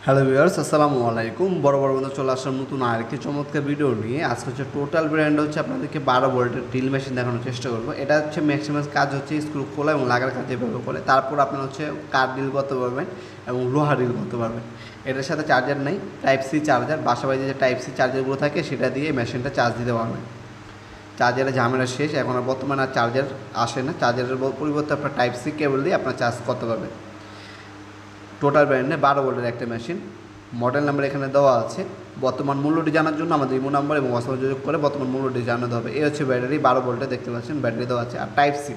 Hello viewers, আসসালামু আলাইকুম। বড় বন্ধু চলে আসলাম নতুন আরেকটি চমৎকার ভিডিও নিয়ে। আজকে হচ্ছে টোটাল ব্র্যান্ড হচ্ছে আপনাদেরকে 12 ভোল্টের ড্রিল মেশিন দেখানোর চেষ্টা করবো। এটা হচ্ছে ম্যাক্সিমাম কাজ হচ্ছে স্ক্রু খোলা এবং লাগার কাজ যেভাবে করে, তারপর আপনার হচ্ছে কাঠ ড্রিল করতে পারবেন এবং লোহা ড্রিল করতে পারবেন। এটার সাথে চার্জার নেই, টাইপ সি চার্জার। বাসাবাড়িতে যে টাইপ সি চার্জারগুলো থাকে সেটা দিয়ে মেশিনটা চার্জ দিতে পারবেন। চার্জারের ঝামেলা শেষ, এখন আর বর্তমানে আর চার্জার আসে না। চার্জারের পরিবর্তে আপনার টাইপ সি কেবল দিয়ে আপনার চার্জ করতে পারবেন। টোটাল ব্র্যান্ডে 12 ভোল্টের একটা মেশিন। মডেল নাম্বার এখানে দেওয়া আছে। বর্তমান মূল্যটি জানার জন্য আমাদের ইমো নাম্বার এবং হোয়াটসঅ্যাপে যোগাযোগ করে বর্তমান মূল্যটি জানাতে হবে। এই হচ্ছে ব্যাটারি, 12 ভোল্টে দেখতে পাচ্ছেন ব্যাটারি দেওয়া আছে। আর টাইপ সি,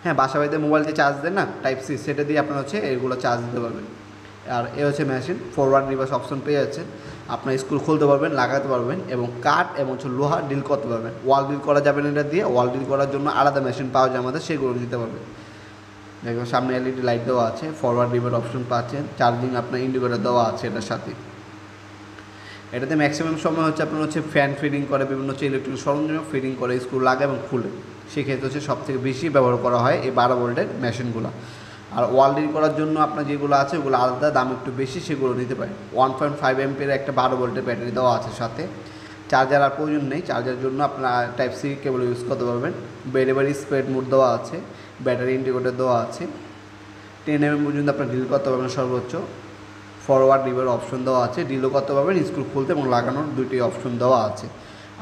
হ্যাঁ, বাসাবাড়িতে মোবাইল যে চার্জ দেন না, টাইপ সি, সেটা দিয়ে আপনার হচ্ছে এগুলো চার্জ দিতে পারবেন। আর এ হচ্ছে মেশিন, ফরওয়ার্ড রিভার্স অপশন পেয়ে যাচ্ছেন। আপনার স্ক্রু খুলতে পারবেন, লাগাতে পারবেন এবং কাঠ এবং হচ্ছে লোহা ডিল করতে পারবেন। ওয়াল ডিল করা যাবে না এটা দিয়ে। ওয়াল ডিল করার জন্য আলাদা মেশিন পাওয়া যায় আমাদের, সেগুলো দিতে পারবেন। দেখুন সামনে এলইডি লাইট দেওয়া আছে, ফরওয়ার্ড রিভার্স অপশন পাচ্ছেন, চার্জিং আপনার ইন্ডিকেটর দেওয়া আছে এটার সাথে। এটাতে ম্যাক্সিমাম সময় হচ্ছে আপনার হচ্ছে ফ্যান ফিডিং করে, বিভিন্ন হচ্ছে ইলেকট্রিক সরঞ্জাম ফিডিং করে, স্ক্রু লাগে এবং খুলে। সেক্ষেত্রে হচ্ছে সবথেকে বেশি ব্যবহার করা হয় এই 12 ভোল্টের মেশিনগুলো। আর ওয়াল ডিল করার জন্য আপনার যেগুলো আছে ওগুলো আলাদা, দাম একটু বেশি, সেগুলো নিতে পারেন। 1.5 এমপির একটা 12 ভোল্টের ব্যাটারি দেওয়া আছে সাথে। চার্জার আর প্রয়োজন নেই, চার্জারের জন্য আপনার টাইপ সি কেবল ইউজ করতে পারবেন। ভেরিয়েবল স্প্রেড মোড দেওয়া আছে, ব্যাটারি ইন্ডিকেটর দেওয়া আছে। 10 mm পর্যন্ত আপনার ডিল করতে পারবেন সর্বোচ্চ। ফরওয়ার্ড রিভার অপশন দেওয়া আছে, ডিলও করতে পারবেন, স্ক্রু খুলতে এবং লাগানোর দুইটি অপশন দেওয়া আছে।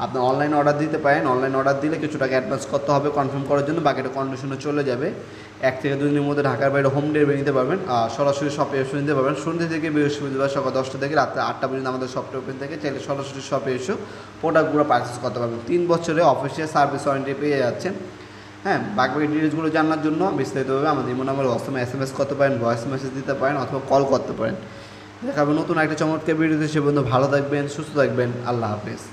আপনি অনলাইন অর্ডার দিতে পারেন। অনলাইন অর্ডার দিলে কিছু টাকা অ্যাডভান্স করতে হবে কনফার্ম করার জন্য, বাকিটা কন্ডিশনে চলে যাবে। 1 থেকে 2 দিনের মধ্যে ঢাকার বাইরে হোম ডেলিভারি নিতে পারবেন। আর সরাসরি শপে এসে নিতে পারবেন। সন্ধ্যে থেকে বৃহস্পতিবার সকাল 10টা থেকে রাত 8টা পর্যন্ত আমাদের শপটা ওপেন থেকে, চাইলে সরাসরি শপে এসে প্রোডাক্টগুলো পারচেস করতে পারবেন। 3 বছরে অফিসিয়াল সার্ভিস ওয়ারেন্টি পেয়ে যাচ্ছেন। হ্যাঁ, বাকি ডিটেলসগুলো জানার জন্য বিস্তারিতভাবে আমাদের ইমো নাম্বার হোয়াটসঅ্যাপে SMS করতে পারেন, ভয়েস মেসেজ দিতে পারেন অথবা কল করতে পারেন। দেখাবো নতুন একটা চমৎকার ভিডিওতে। সে পর্যন্ত ভালো থাকবেন, সুস্থ থাকবেন। আল্লাহ হাফেজ।